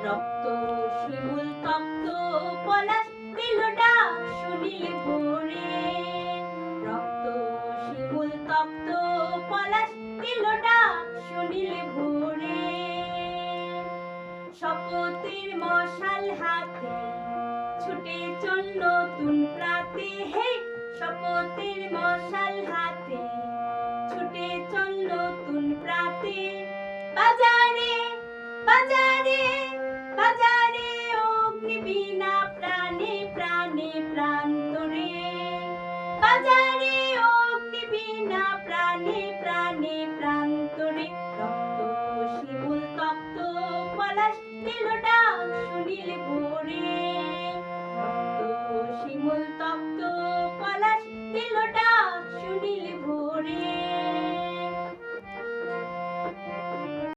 রক্ত শিমুল তপ্ত পলাশ দিল ডাক শুনিলে ভোরে, রক্ত শিমুল তপ্ত পলাশ দিল ডাক শুনিলে ভোরে। শপথের মশাল হাতে ছুটে চল নতুন প্রাতে, হে শপথের মশাল হাতে ছুটে চল নতুন প্রাতে। বাজারে বাজারে